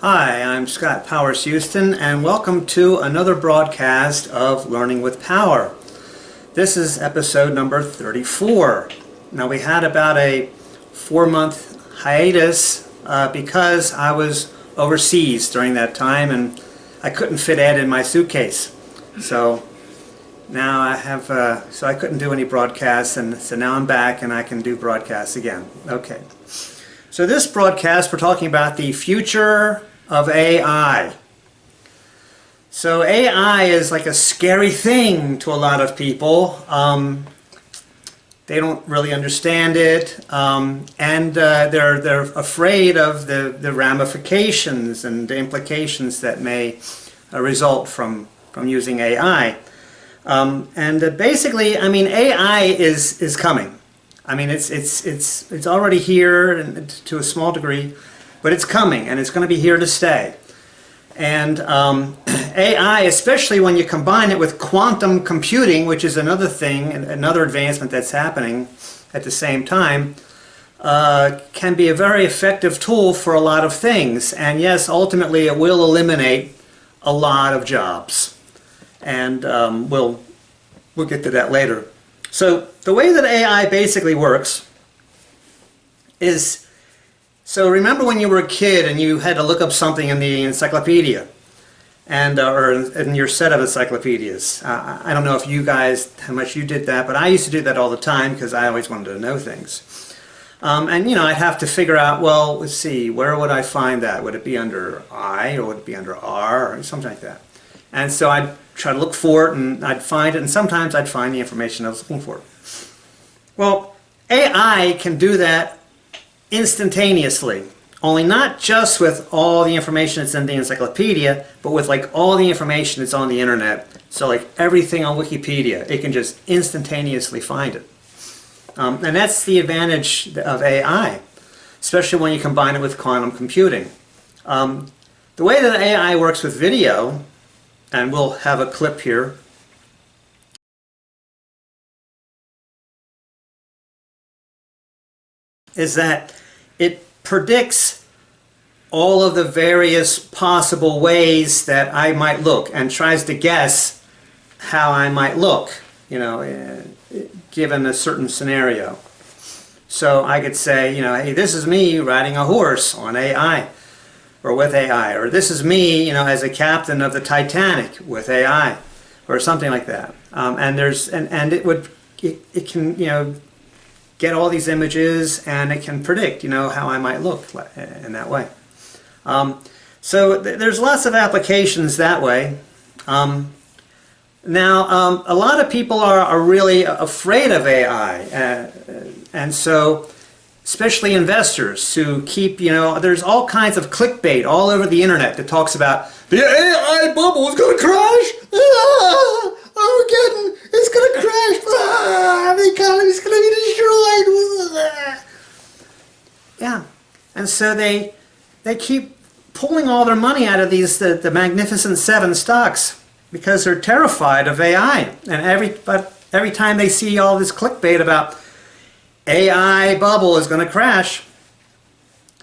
Hi, I'm Scott Powers Houston, and welcome to another broadcast of Learning with Power. This is episode number 34. Now, we had about a 4-month hiatus because I was overseas during that time and I couldn't fit Ed in my suitcase. So now I couldn't do any broadcasts, and so now I'm back and I can do broadcasts again. Okay. So this broadcast, we're talking about the future of AI. So AI is like a scary thing to a lot of people. They don't really understand it, and they're afraid of the ramifications and the implications that may result from using AI. Basically, I mean, AI is coming. I mean, it's already here to a small degree, but it's coming, and it's going to be here to stay. And AI, especially when you combine it with quantum computing, which is another thing, another advancement that's happening at the same time, can be a very effective tool for a lot of things. And yes, ultimately, it will eliminate a lot of jobs, and we'll get to that later. So the way that AI basically works is, so remember when you were a kid and you had to look up something in the encyclopedia, and or in your set of encyclopedias. I don't know if you guys, how much you did that, but I used to do that all the time because I always wanted to know things. And you know, I'd have to figure out, well, let's see, where would I find that? Would it be under I, or would it be under R, or something like that? And so I'd try to look for it, and I'd find it, and sometimes I'd find the information I was looking for. Well, AI can do that instantaneously, only not just with all the information that's in the encyclopedia, but with like all the information that's on the internet. So like everything on Wikipedia, it can just instantaneously find it. And that's the advantage of AI, especially when you combine it with quantum computing. The way that AI works with video, and we'll have a clip here, is that it predicts all of the various possible ways that I might look and tries to guess how I might look, you know, given a certain scenario. So I could say, you know, hey, this is me riding a horse on AI, or with AI, or this is me, you know, as a captain of the Titanic with AI, or something like that. And it can, you know, get all these images, and it can predict, you know, how I might look in that way. So there's lots of applications that way. Now, a lot of people are really afraid of AI, and so especially investors who keep, you know, there's all kinds of clickbait all over the internet that talks about the AI bubble is going to crash. Armageddon, it's going to crash. The economy's going to be destroyed. Yeah, and so they keep pulling all their money out of these the Magnificent Seven stocks because they're terrified of AI. And every time they see all this clickbait about AI bubble is going to crash,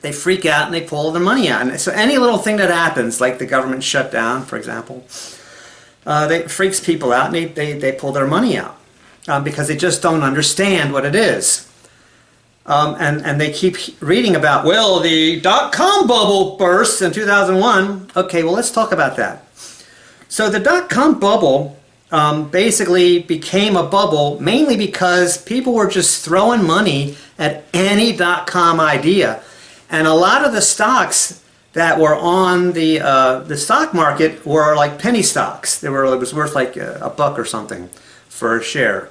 they freak out and they pull their money out. And so any little thing that happens, like the government shutdown, for example, it freaks people out, and they pull their money out because they just don't understand what it is. And they keep reading about, well, the dot-com bubble burst in 2001. Okay, well, let's talk about that. So the dot-com bubble basically became a bubble mainly because people were just throwing money at any dot-com idea. And a lot of the stocks that were on the stock market were like penny stocks. It was worth like a buck or something for a share.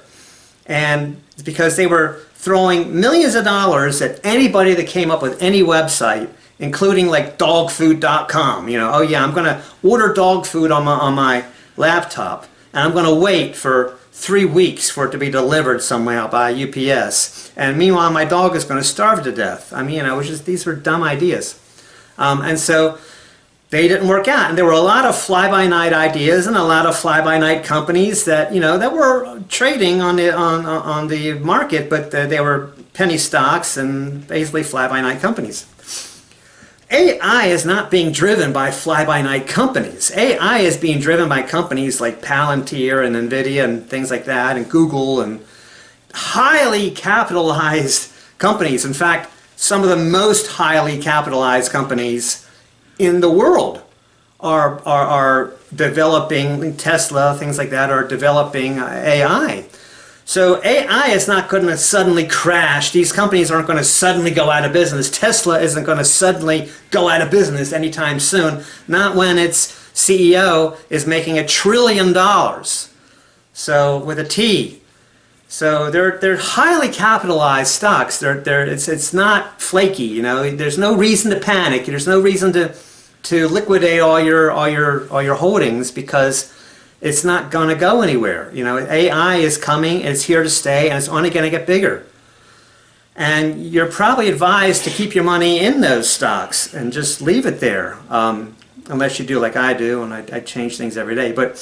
And because they were throwing millions of dollars at anybody that came up with any website, including like dogfood.com. You know, oh yeah, I'm going to order dog food on my laptop, and I'm going to wait for 3 weeks for it to be delivered somehow by UPS. And meanwhile, my dog is going to starve to death. I mean, you know, these were dumb ideas. And so they didn't work out. And there were a lot of fly-by-night ideas and a lot of fly-by-night companies that, you know, that were trading on the market, but they were penny stocks and basically fly-by-night companies. AI is not being driven by fly-by-night companies. AI is being driven by companies like Palantir and NVIDIA and things like that, and Google, and highly capitalized companies. In fact, some of the most highly capitalized companies in the world are developing, Tesla, things like that, are developing AI. So AI is not going to suddenly crash. These companies aren't going to suddenly go out of business. Tesla isn't going to suddenly go out of business anytime soon. Not when its CEO is making $1 trillion. So with a T. So they're highly capitalized stocks. It's not flaky. You know, there's no reason to panic. There's no reason to liquidate all your holdings, because it's not going to go anywhere. You know, AI is coming, it's here to stay, and it's only going to get bigger. And you're probably advised to keep your money in those stocks and just leave it there, unless you do like I do, and I change things every day. But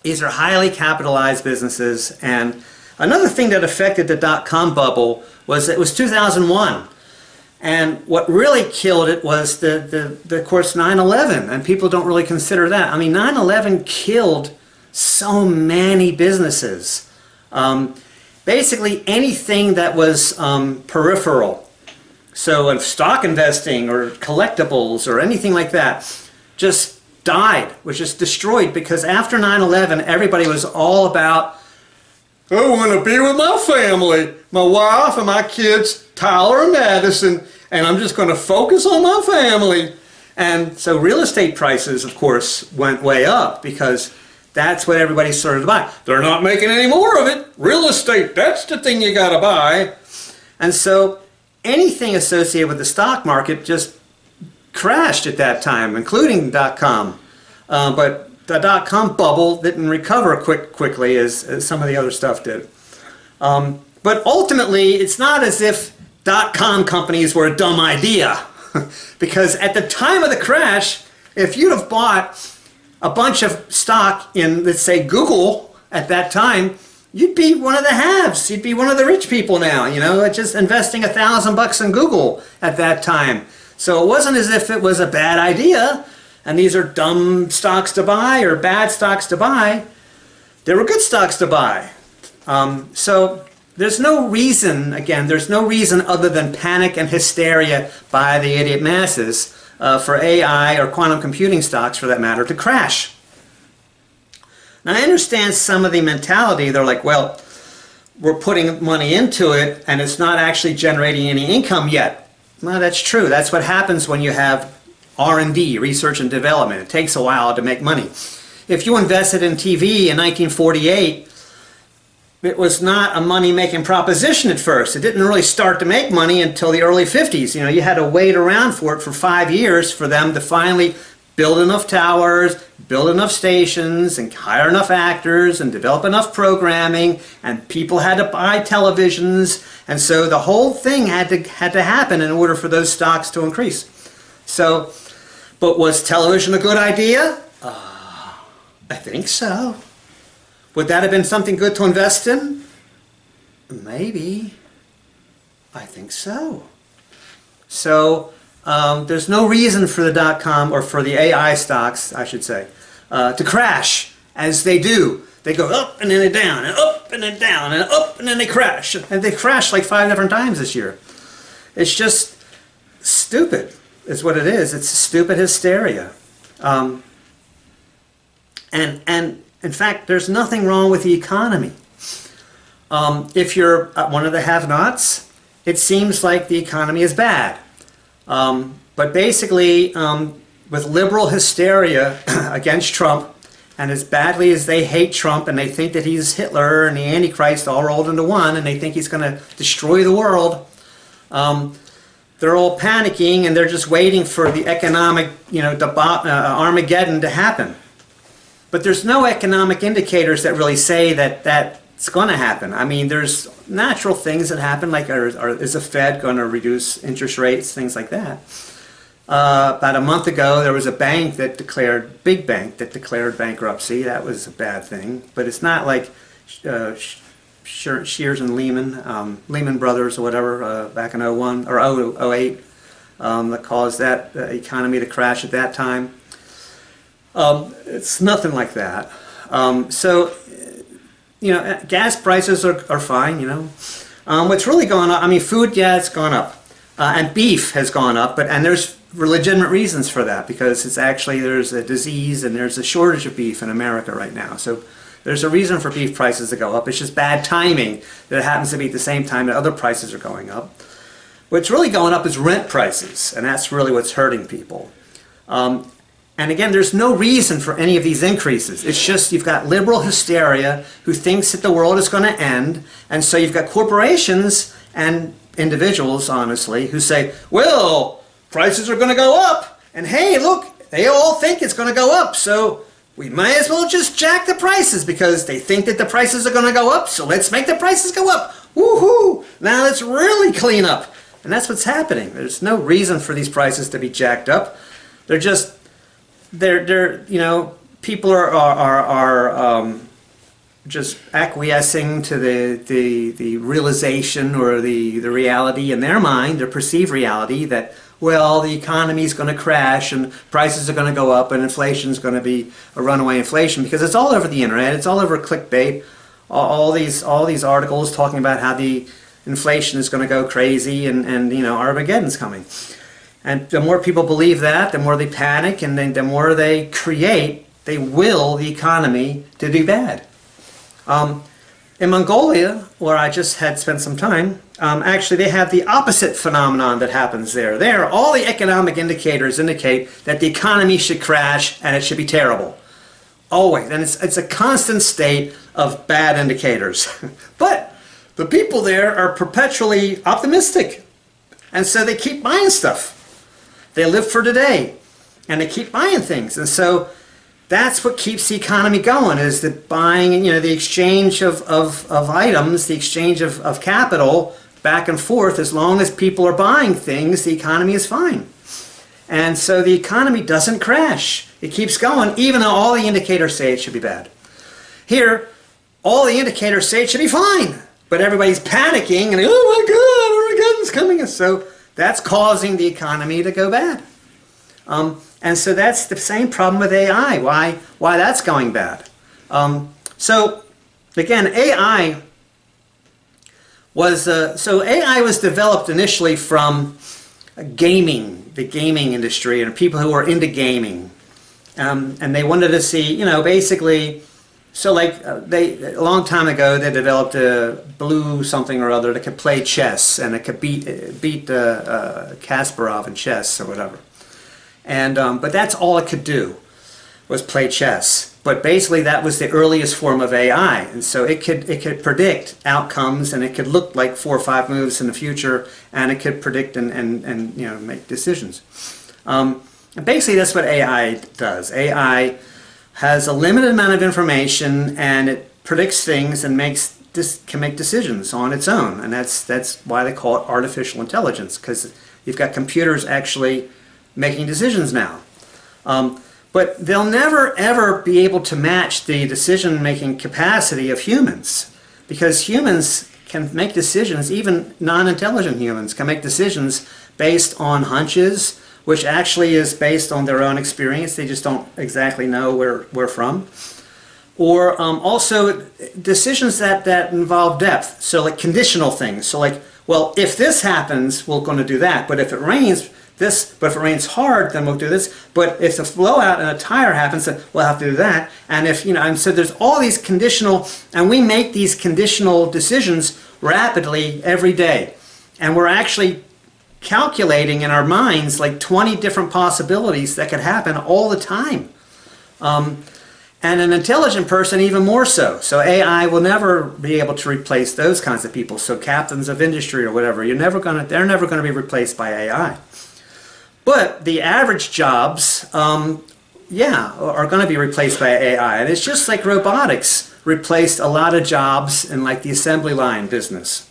these are highly capitalized businesses. And another thing that affected the dot-com bubble was it was 2001. And what really killed it was of course, 9/11, and people don't really consider that. I mean, 9/11 killed so many businesses. Basically, anything that was peripheral, so if stock investing or collectibles or anything like that, just died, was just destroyed, because after 9/11, everybody was all about, I want to be with my family, my wife and my kids, Tyler and Madison, and I'm just going to focus on my family. And so real estate prices, of course, went way up, because that's what everybody started to buy. They're not making any more of it. Real estate, that's the thing you got to buy. And so anything associated with the stock market just crashed at that time, including .com. But the .com bubble didn't recover quickly as some of the other stuff did. But ultimately, it's not as if .com companies were a dumb idea. Because at the time of the crash, if you'd have bought a bunch of stock in, let's say, Google at that time, you'd be one of the haves. You'd be one of the rich people now, you know, just investing $1,000 in Google at that time. So it wasn't as if it was a bad idea, and these are dumb stocks to buy or bad stocks to buy. They were good stocks to buy. So there's no reason, again, there's no reason other than panic and hysteria by the idiot masses for AI or quantum computing stocks, for that matter, to crash. Now, I understand some of the mentality. They're like, well, we're putting money into it and it's not actually generating any income yet. Well, that's true. That's what happens when you have R&D, research and development. It takes a while to make money. If you invested in TV in 1948, it was not a money-making proposition at first. It didn't really start to make money until the early 50s. You know, you had to wait around for it for 5 years for them to finally build enough towers, build enough stations, and hire enough actors, and develop enough programming, and people had to buy televisions, and so the whole thing had to happen in order for those stocks to increase. So, but was television a good idea? I think so. Would that have been something good to invest in? Maybe. I think so. So there's no reason for the .com, or for the AI stocks, I should say, to crash as they do. They go up and then they down, and up and then down, and up and then they crash. And they crashed like 5 different times this year. It's just stupid, is what it is. It's stupid hysteria. And in fact, there's nothing wrong with the economy. If you're one of the have-nots, it seems like the economy is bad. But basically, with liberal hysteria against Trump, and as badly as they hate Trump and they think that he's Hitler and the Antichrist all rolled into one, and they think he's going to destroy the world, they're all panicking, and they're just waiting for the economic, Armageddon to happen. But there's no economic indicators that really say that that's going to happen. I mean, there's natural things that happen, like is the Fed going to reduce interest rates, things like that. About a month ago, there was a bank that declared, big bank, that declared bankruptcy. That was a bad thing. But it's not like Shears and Lehman, Lehman Brothers or whatever, back in 01 or 08. that caused that economy to crash at that time. It's nothing like that. So, you know, gas prices are fine, you know. What's really gone up, I mean, food, yeah, it's gone up. And beef has gone up, and there's legitimate reasons for that, because it's actually, there's a disease and there's a shortage of beef in America right now. So there's a reason for beef prices to go up. It's just bad timing that it happens to be at the same time that other prices are going up. What's really going up is rent prices, and that's really what's hurting people. And again, there's no reason for any of these increases. It's just you've got liberal hysteria who thinks that the world is going to end, and so you've got corporations and individuals, honestly, who say, well, prices are going to go up, and hey, look, they all think it's going to go up, so we might as well just jack the prices because they think that the prices are going to go up, so let's make the prices go up. Woohoo! Now let's really clean up. And that's what's happening. There's no reason for these prices to be jacked up. They're just, you know, people are just acquiescing to the realization or the reality in their mind, their perceived reality that, well, the economy is going to crash and prices are going to go up and inflation is going to be a runaway inflation, because it's all over the internet, it's all over clickbait, all these articles talking about how the inflation is going to go crazy and you know, Armageddon's coming. And the more people believe that, the more they panic, and then the more they create, they will the economy to do bad. In Mongolia, where I just had spent some time, actually they have the opposite phenomenon that happens there. There, all the economic indicators indicate that the economy should crash and it should be terrible. Always. And it's a constant state of bad indicators. But the people there are perpetually optimistic. And so they keep buying stuff. They live for today. And they keep buying things. And so that's what keeps the economy going, is the buying, you know, the exchange of items, the exchange of capital back and forth. As long as people are buying things, the economy is fine. And so the economy doesn't crash. It keeps going, even though all the indicators say it should be bad. Here, all the indicators say it should be fine. But everybody's panicking and, oh my God, Armageddon's coming. And so that's causing the economy to go bad. And so that's the same problem with AI, why that's going bad. So again, AI was, AI was developed initially from gaming, the gaming industry, and people who were into gaming. And they wanted to see, you know, basically, so like a long time ago they developed a blue something or other that could play chess, and it could beat Kasparov in chess or whatever. And but that's all it could do, was play chess. But basically that was the earliest form of AI, and so it could predict outcomes, and it could look like 4 or 5 moves in the future, and it could predict and you know, make decisions. And basically that's what AI does. AI has a limited amount of information, and it predicts things and can make decisions on its own, and that's why they call it artificial intelligence, because you've got computers actually making decisions now. But they'll never ever be able to match the decision-making capacity of humans, because humans can make decisions, even non-intelligent humans can make decisions based on hunches, which actually is based on their own experience. They just don't exactly know where from. Or also decisions that involve depth, so like conditional things. So like, well, if this happens, we're going to do that, but if it rains, this, but if it rains hard, then we'll do this. But if the blowout and a tire happens, then we'll have to do that. And if, you know, and so there's all these conditional, and we make these conditional decisions rapidly every day. And we're actually calculating in our minds like 20 different possibilities that could happen all the time. And an intelligent person even more so. So AI will never be able to replace those kinds of people. So captains of industry or whatever, they're never going to be replaced by AI. But the average jobs, yeah, are going to be replaced by AI. And it's just like robotics replaced a lot of jobs in like the assembly line business.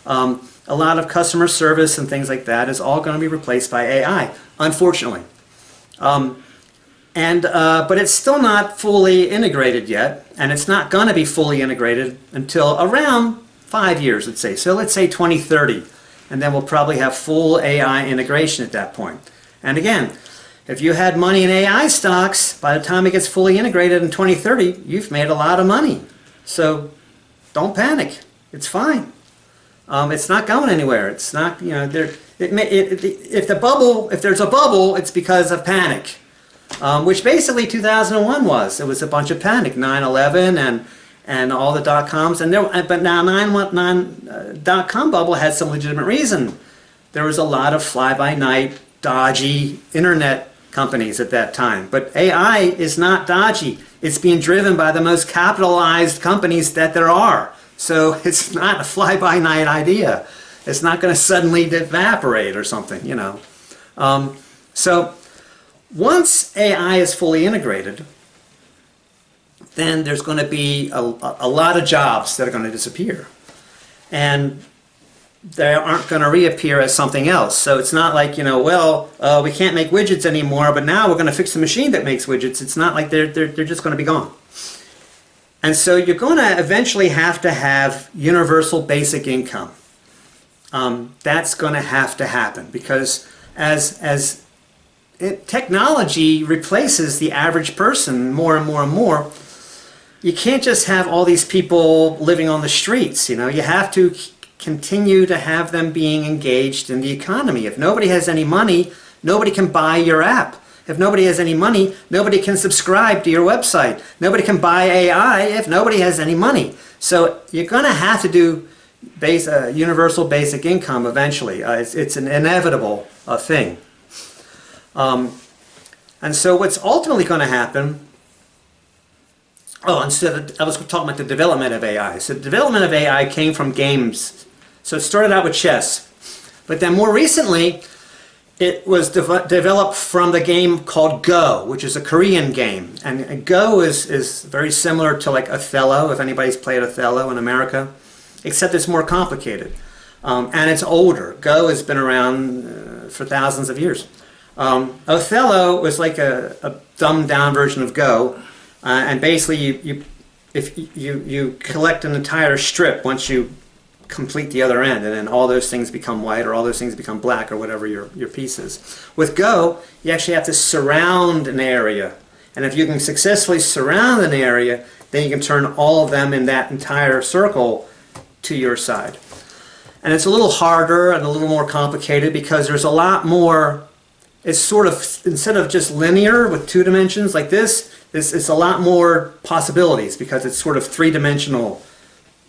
A lot of customer service and things like that is all going to be replaced by AI, unfortunately. But it's still not fully integrated yet, and it's not going to be fully integrated until around 5 years, let's say. So let's say 2030. and then we'll probably have full AI integration at that point. And again, if you had money in AI stocks, by the time it gets fully integrated in 2030, you've made a lot of money. So don't panic. It's fine. It's not going anywhere. It's not, you know, if there's a bubble, it's because of panic, which basically 2001 was. It was a bunch of panic, 9/11 and all the dot-coms. But now dot-com bubble had some legitimate reason. There was a lot of fly-by-night, dodgy internet companies at that time. But AI is not dodgy. It's being driven by the most capitalized companies that there are. So it's not a fly-by-night idea. It's not going to suddenly evaporate or something, you know. So once AI is fully integrated, then there's going to be a lot of jobs that are going to disappear. And they aren't going to reappear as something else. So it's not like, you know, well, we can't make widgets anymore, but now we're going to fix the machine that makes widgets. It's not like they're just going to be gone. And so you're going to eventually have to have universal basic income. That's going to have to happen because as technology replaces the average person more and more and more, you can't just have all these people living on the streets. You know, you have to continue to have them being engaged in the economy. If nobody has any money, nobody can buy your app. If nobody has any money, nobody can subscribe to your website. Nobody can buy AI if nobody has any money. So you're going to have to do universal basic income eventually. It's an inevitable thing. And so what's ultimately going to happen, I was talking about the development of AI. So the development of AI came from games. So it started out with chess. But then more recently, it was developed from the game called Go, which is a Korean game. And Go is very similar to like Othello, if anybody's played Othello in America, except it's more complicated. And it's older. Go has been around for thousands of years. Othello was like a dumbed down version of Go. And basically you collect an entire strip once you complete the other end, and then all those things become white or all those things become black or whatever your piece is. With Go, you actually have to surround an area, and if you can successfully surround an area, then you can turn all of them in that entire circle to your side. And it's a little harder and a little more complicated because there's a lot more. It's sort of, instead of just linear with 2 dimensions like this, it's a lot more possibilities because it's sort of 3-dimensional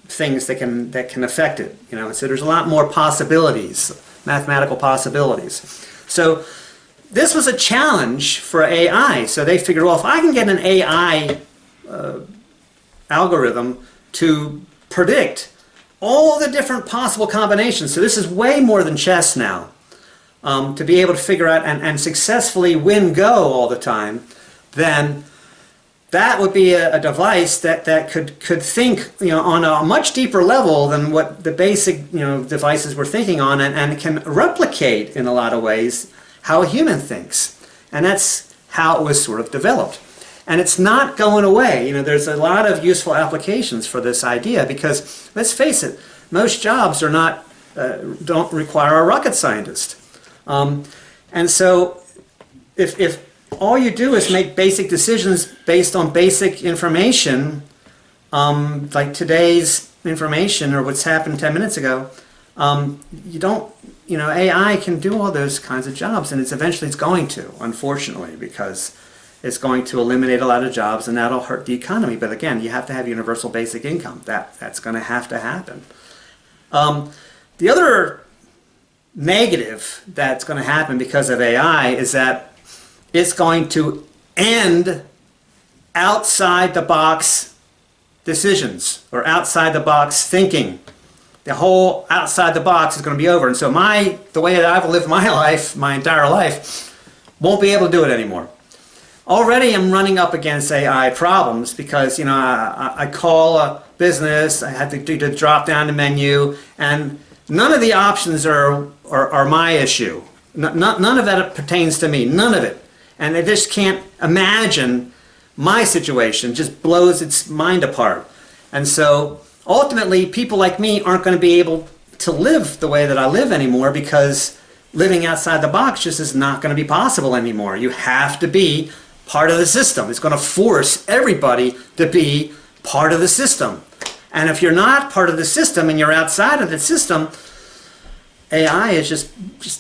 things that can affect it, you know. So there's a lot more possibilities, mathematical possibilities. So this was a challenge for AI. So they figured, well, if I can get an AI algorithm to predict all the different possible combinations, so this is way more than chess now, to be able to figure out and successfully win Go all the time, then that would be a device that could think, you know, on a much deeper level than what the basic, you know, devices were thinking on, and can replicate in a lot of ways how a human thinks. And that's how it was sort of developed. And it's not going away. You know, there's a lot of useful applications for this idea because, let's face it, most jobs are not don't require a rocket scientist. And so if all you do is make basic decisions based on basic information, like today's information or what's happened 10 minutes ago, you know, AI can do all those kinds of jobs, and eventually it's going to, unfortunately, because it's going to eliminate a lot of jobs, and that'll hurt the economy. But again, you have to have universal basic income. That's going to happen. The other negative that's going to happen because of AI is that it's going to end outside the box decisions or outside the box thinking. The whole outside the box is going to be over. And so the way that I've lived my life, my entire life, won't be able to do it anymore. Already I'm running up against AI problems because, you know, I call a business, I have to do the drop down the menu, and none of the options are my issue. None of that pertains to me, none of it. And they just can't imagine my situation, just blows its mind apart. And so ultimately people like me aren't going to be able to live the way that I live anymore, because living outside the box just is not going to be possible anymore. You have to be part of the system. It's going to force everybody to be part of the system. And if you're not part of the system and you're outside of the system, AI is just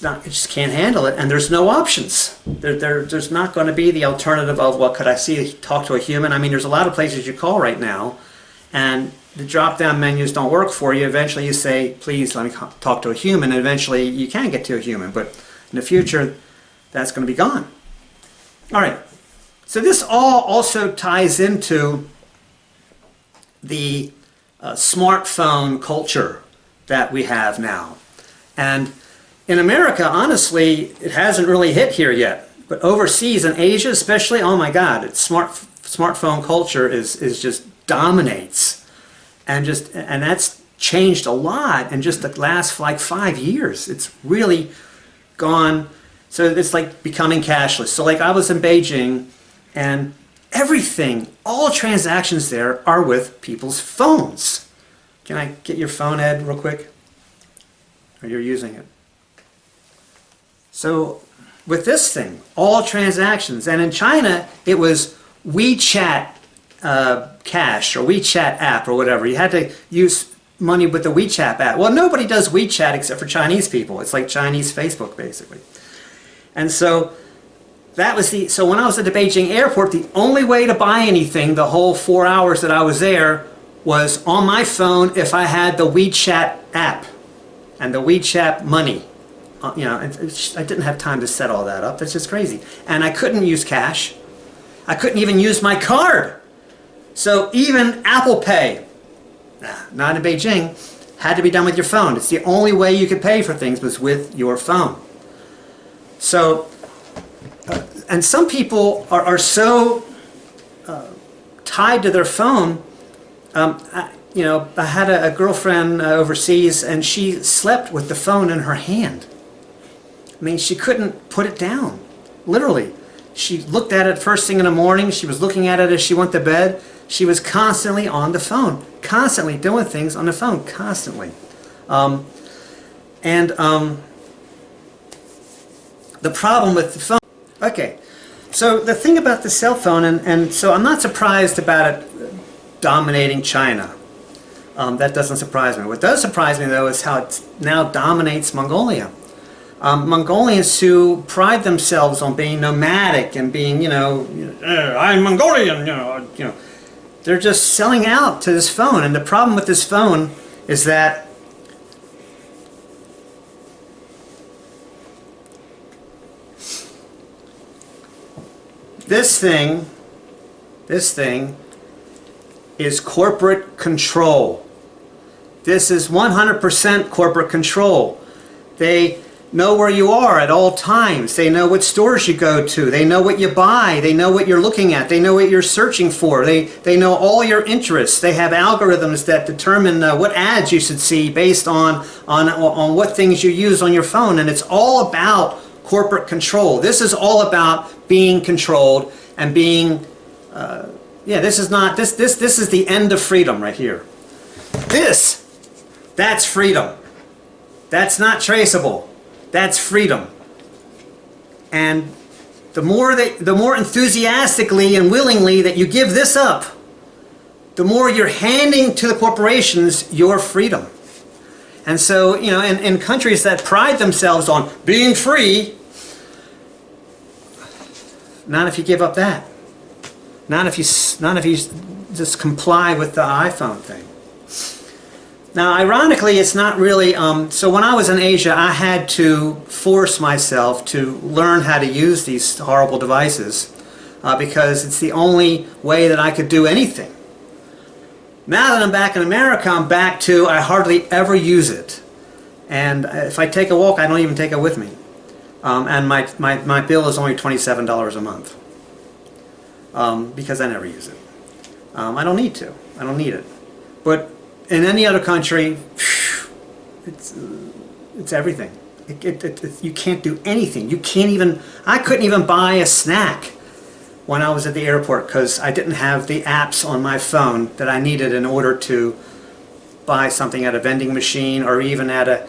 not, it just can't handle it, and there's no options. There's not going to be the alternative of, well, could I talk to a human? I mean, there's a lot of places you call right now, and the drop-down menus don't work for you. Eventually you say, please let me talk to a human, and eventually you can get to a human, but in the future, that's going to be gone. All right, so this all also ties into the smartphone culture that we have now. And in America, honestly, it hasn't really hit here yet. But overseas, in Asia especially, oh my God, smartphone culture is just dominates. And that's changed a lot in just the last like 5 years. It's really gone, so it's like becoming cashless. So like I was in Beijing, and everything, all transactions there are with people's phones. Can I get your phone, Ed, real quick? Or you're using it. So with this thing, all transactions, and in China it was WeChat Cash or WeChat app or whatever. You had to use money with the WeChat app. Well, nobody does WeChat except for Chinese people. It's like Chinese Facebook basically. And so that was so when I was at the Beijing airport, the only way to buy anything the whole 4 hours that I was there was on my phone if I had the WeChat app and the WeChat money. You know, I didn't have time to set all that up. That's just crazy. And I couldn't use cash. I couldn't even use my card. So even Apple Pay, not in Beijing, had to be done with your phone. It's the only way you could pay for things was with your phone. So, and some people are so tied to their phone. You know, I had a girlfriend overseas, and she slept with the phone in her hand. I mean, she couldn't put it down, literally. She looked at it first thing in the morning. She was looking at it as she went to bed. She was constantly on the phone, constantly doing things on the phone, constantly. The problem with the phone. Okay, so the thing about the cell phone, and so I'm not surprised about it dominating China. That doesn't surprise me. What does surprise me, though, is how it now dominates Mongolia. Mongolians who pride themselves on being nomadic and being, I'm Mongolian, they're just selling out to this phone. And the problem with this phone is that this thing is corporate control. This is 100% corporate control. They know where you are at all times. They know what stores you go to. They know what you buy. They know what you're looking at. They know what you're searching for. They know all your interests. They have algorithms that determine what ads you should see based on what things you use on your phone. And it's all about corporate control. This is all about being controlled and being, this is the end of freedom right here. That's freedom. That's not traceable. That's freedom. And the more enthusiastically and willingly that you give this up, the more you're handing to the corporations your freedom. And so, in countries that pride themselves on being free, not if you give up that. Not if you just comply with the iPhone thing. Now, ironically, it's not really, so when I was in Asia, I had to force myself to learn how to use these horrible devices because it's the only way that I could do anything. Now that I'm back in America, I'm back to, I hardly ever use it. And if I take a walk, I don't even take it with me. And my bill is only $27 a month because I never use it. I don't need to. I don't need it. But in any other country, it's everything. You can't do anything. You can't even. I couldn't even buy a snack when I was at the airport because I didn't have the apps on my phone that I needed in order to buy something at a vending machine, or even at a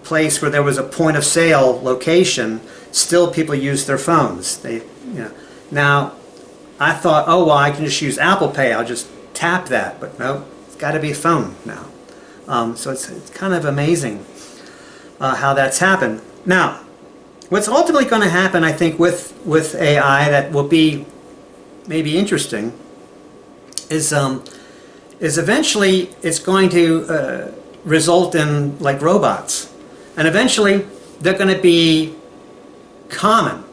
place where there was a point of sale location, still people use their phones. Now, I thought, oh well, I can just use Apple Pay. I'll just tap that, but no, it's got to be a phone now. So it's kind of amazing how that's happened. Now, what's ultimately going to happen, I think, with AI that will be maybe interesting is eventually it's going to result in like robots, and eventually they're going to be common,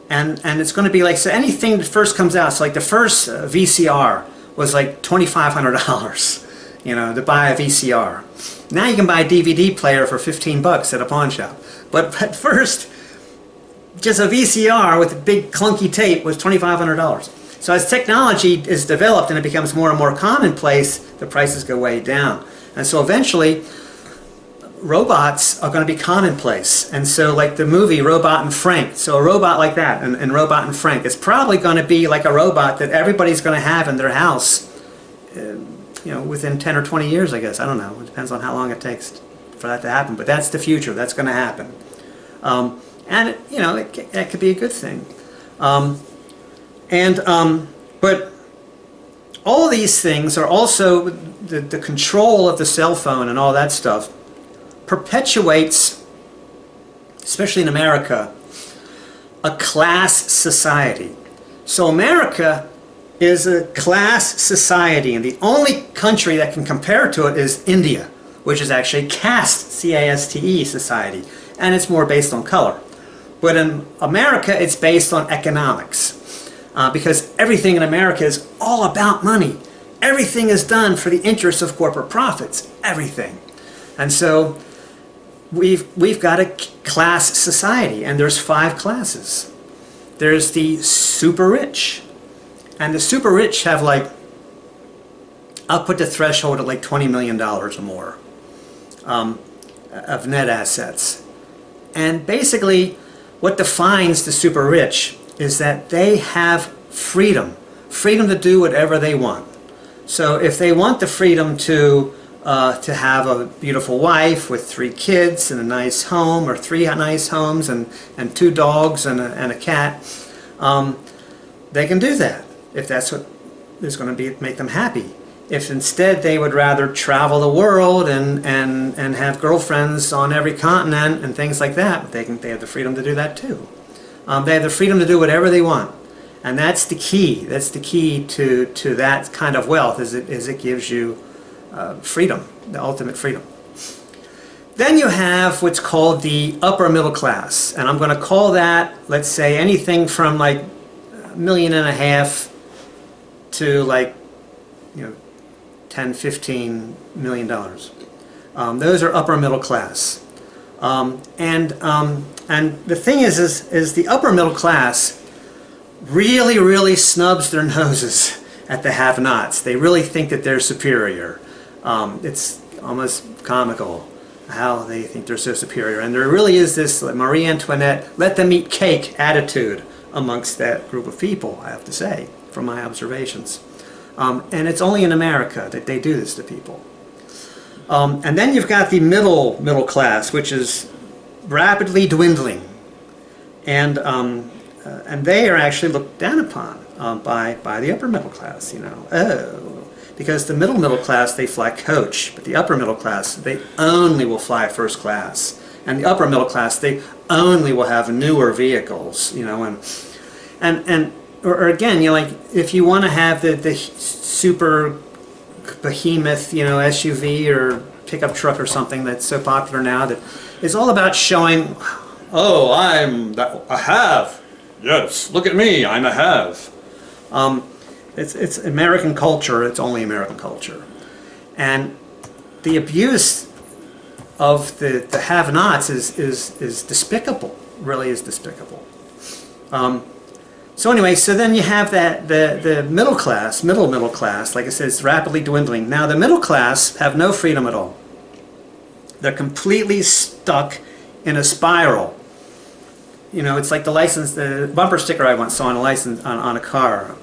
and it's going to be like, so anything that first comes out, so like the first VCR was like $2,500, to buy a VCR. Now you can buy a DVD player for $15 at a pawn shop, but at first just a VCR with a big clunky tape was $2,500. So as technology is developed and it becomes more and more commonplace, the prices go way down. And so eventually, robots are going to be commonplace. And so like the movie Robot and Frank, so a robot like that, and Robot and Frank, it's probably going to be like a robot that everybody's going to have in their house, within 10 or 20 years, I guess. I don't know. It depends on how long it takes for that to happen. But that's the future. That's going to happen. That could be a good thing. But all of these things are also, the control of the cell phone and all that stuff perpetuates, especially in America, a class society. So America is a class society, and the only country that can compare to it is India, which is actually caste, C-A-S-T-E society, and it's more based on color. But in America, it's based on economics. Because everything in America is all about money. Everything is done for the interests of corporate profits. Everything. And so we've got a class society, and there's 5 classes. There's the super rich. And the super rich have I'll put the threshold at like $20 million or more of net assets. And basically what defines the super rich is that they have freedom to do whatever they want. So if they want the freedom to have a beautiful wife with 3 kids and a nice home, or 3 nice homes and 2 dogs and a cat, they can do that if that's what is going to make them happy. If instead they would rather travel the world and have girlfriends on every continent and things like that, they have the freedom to do that too. They have the freedom to do whatever they want, and that's the key. That's the key to that kind of wealth. Is it gives you freedom, the ultimate freedom. Then you have what's called the upper middle class, and I'm going to call that, let's say, anything from like $1.5 million to like 10-15 million dollars. Those are upper middle class. And the thing is the upper middle class really snubs their noses at the have-nots. They really think that they're superior. It's almost comical how they think they're so superior. And there really is this like Marie Antoinette, let them eat cake attitude amongst that group of people, I have to say, from my observations. And it's only in America that they do this to people. And then you've got the middle class, which is rapidly dwindling, and they are actually looked down upon by the upper middle class. Because the middle class, they fly coach, but the upper middle class, they only will fly first class, and the upper middle class, they only will have newer vehicles. Or again, if you want to have the super behemoth, SUV or pickup truck or something that's so popular now that is all about showing, oh, I'm a have. Yes, look at me, I'm a have. It's American culture. It's only American culture, and the abuse of the have-nots is despicable. Really is despicable. So anyway, so then you have the middle class, middle class, like I said, it's rapidly dwindling. Now the middle class have no freedom at all. They're completely stuck in a spiral. It's like the bumper sticker I once saw on a license on a car,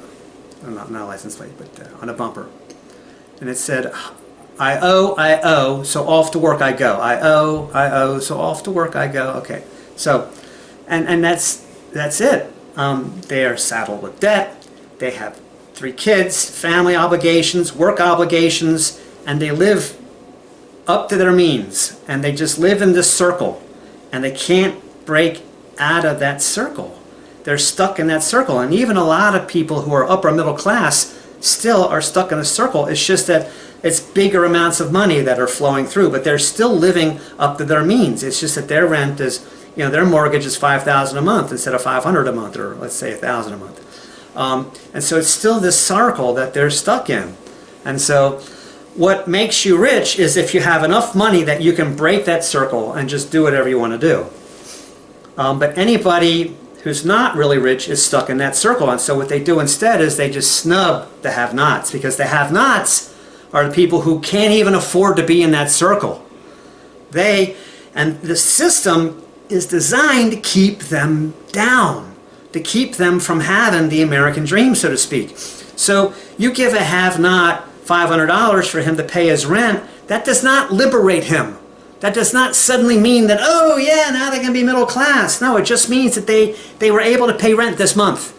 not a license plate, but on a bumper. and it said, I owe, so off to work I go. I owe, so off to work I go. Okay, so, and that's it. They are saddled with debt. They have 3 kids, family obligations, work obligations, and they live up to their means. And they just live in this circle, and they can't break out of that circle. They're stuck in that circle. And even a lot of people who are upper middle class still are stuck in a circle. It's just that it's bigger amounts of money that are flowing through, but they're still living up to their means. It's just that their rent is, their mortgage is $5,000 a month instead of $500 a month, or let's say $1,000 a month. And so it's still this circle that they're stuck in. And so what makes you rich is if you have enough money that you can break that circle and just do whatever you want to do. But anybody who's not really rich is stuck in that circle. And so what they do instead is they just snub the have-nots, because the have-nots are the people who can't even afford to be in that circle. And the system is designed to keep them down, to keep them from having the American dream, so to speak. So you give a have-not $500 for him to pay his rent, that does not liberate him. That does not suddenly mean that, oh yeah, now they're going to be middle class. No, it just means that they were able to pay rent this month.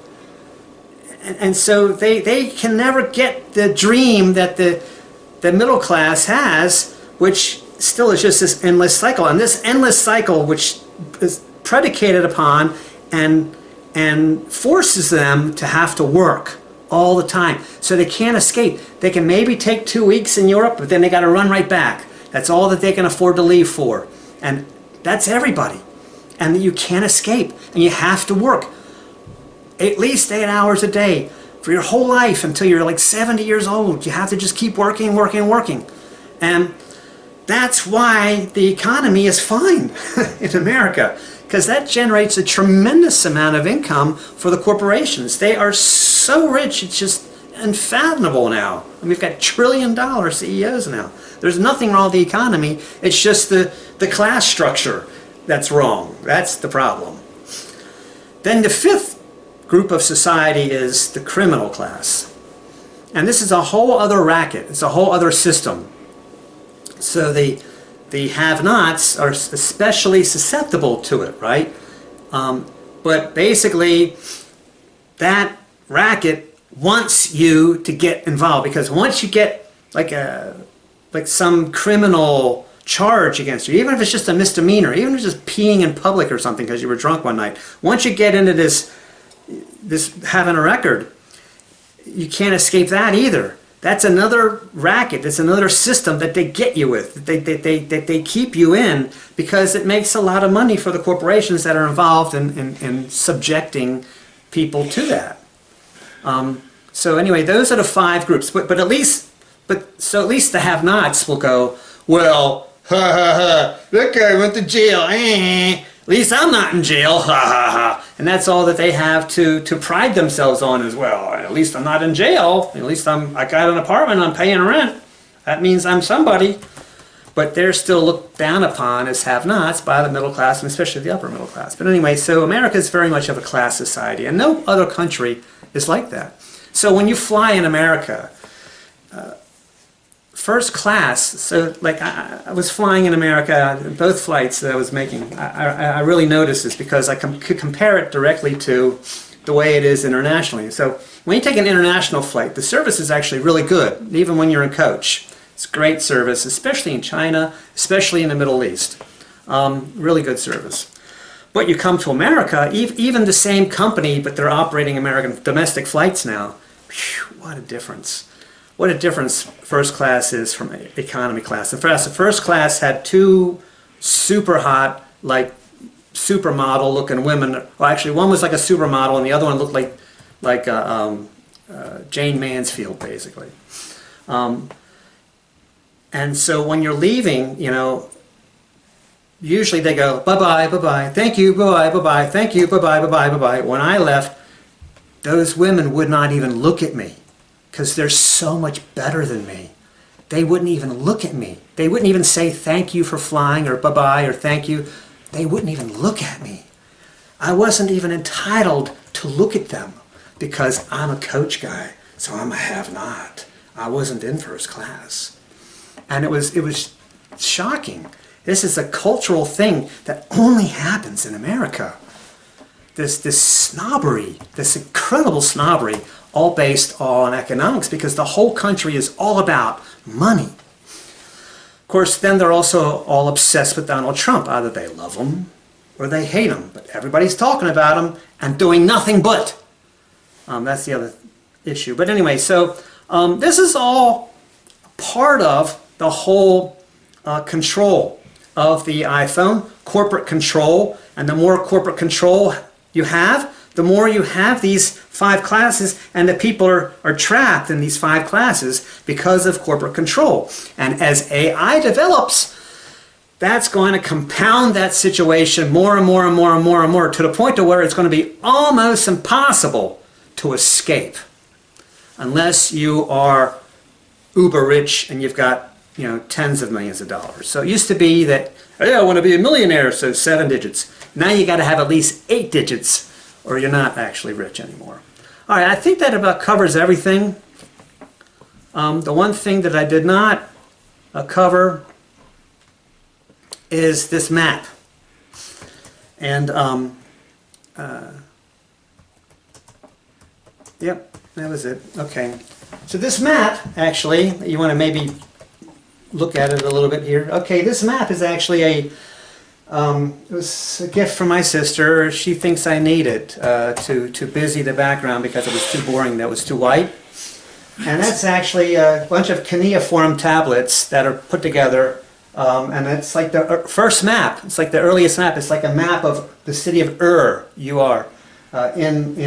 And so they can never get the dream that the middle class has, which still is just this endless cycle. And this endless cycle, which is predicated upon and forces them to have to work all the time. So they can't escape. They can maybe take 2 weeks in Europe, but then they got to run right back. That's all that they can afford to leave for. And that's everybody. And you can't escape. And you have to work at least 8 hours a day for your whole life until you're like 70 years old. You have to just keep working, working, working. And that's why the economy is fine in America, because that generates a tremendous amount of income for the corporations. They are so rich, it's just unfathomable now. I mean, we've got $1 trillion CEOs now. There's nothing wrong with the economy. It's just the class structure that's wrong. That's the problem. Then the 5th group of society is the criminal class. And this is a whole other racket. It's a whole other system. So the have-nots are especially susceptible to it, right? But basically, that racket wants you to get involved, because once you get like some criminal charge against you, even if it's just a misdemeanor, even if it's just peeing in public or something because you were drunk one night, once you get into this having a record, you can't escape that either. That's another racket. That's another system that they get you with. They keep you in because it makes a lot of money for the corporations that are involved in subjecting people to that. So anyway, those are the 5 groups. But at least the have-nots will go, well, ha ha ha, that guy went to jail. At least I'm not in jail, ha ha ha. And that's all that they have to pride themselves on as well. At least I'm not in jail. At least I got an apartment, I'm paying rent. That means I'm somebody. But they're still looked down upon as have-nots by the middle class, and especially the upper middle class. But anyway, so America is very much of a class society, and no other country is like that. So when you fly in America, first class, so like I was flying in America, both flights that I was making, I really noticed this because I could compare it directly to the way it is internationally. So when you take an international flight, the service is actually really good, even when you're in coach. It's great service, especially in China, especially in the Middle East. Really good service. But you come to America, even the same company, but they're operating American domestic flights now. Whew, what a difference. What a difference first class is from economy class. And the first class had 2 super hot, like supermodel looking women. Well, actually one was like a supermodel and the other one looked like Jane Mansfield, basically. And so when you're leaving, usually they go, bye-bye, bye-bye, thank you, bye-bye, bye-bye, thank you, bye-bye, bye-bye, bye-bye. When I left, those women would not even look at me, because they're so much better than me. They wouldn't even look at me. They wouldn't even say thank you for flying or bye-bye or thank you. They wouldn't even look at me. I wasn't even entitled to look at them because I'm a coach guy, so I'm a have-not. I wasn't in first class. And it was shocking. This is a cultural thing that only happens in America. This snobbery, this incredible snobbery, all based on economics, because the whole country is all about money. Of course, then they're also all obsessed with Donald Trump. Either they love him or they hate him, but everybody's talking about him and doing nothing but. That's the other issue. But anyway, so this is all part of the whole control of the iPhone, corporate control, and the more corporate control you have, the more you have these 5 classes, and the people are trapped in these 5 classes because of corporate control. And as AI develops, that's going to compound that situation more and more and more and more and more, to the point to where it's going to be almost impossible to escape unless you are uber rich and you've got, you know, tens of millions of dollars. So it used to be that, hey, I want to be a millionaire, so 7 digits. Now you got to have at least 8 digits or you're not actually rich anymore. All right, I think that about covers everything. The one thing that I did not cover is this map. And yep, that was it. Okay. So this map, actually, you want to maybe look at it a little bit here. Okay, this map is actually it was a gift from my sister. She thinks I need it to busy the background because it was too boring, that was too white. And that's actually a bunch of cuneiform tablets that are put together, and it's like the first map. It's like the earliest map. It's like a map of the city of Ur, U-R, in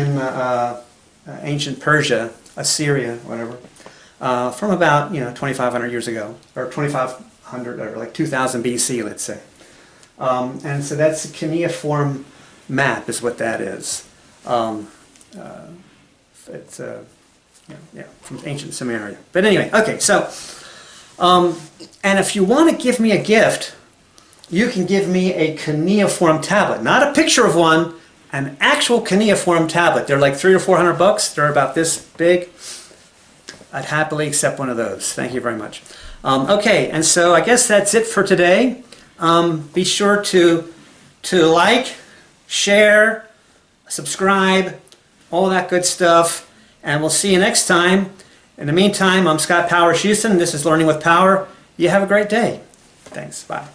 ancient Persia, Assyria, whatever, from about 2,500 years ago, or 2,500, or like 2000 BC, let's say. And so that's a cuneiform map, is what that is. It's from ancient Samaria. But anyway, okay, so and if you want to give me a gift, you can give me a cuneiform tablet, not a picture of one. An actual cuneiform tablet. They're like $300 or $400. They're about this big. I'd happily accept one of those. Thank you very much. Okay, and so I guess that's it for today. Be sure to like, share, subscribe, all that good stuff, and we'll see you next time. In the meantime, I'm Scott Powers Houston. This is Learning with Power. You have a great day. Thanks. Bye.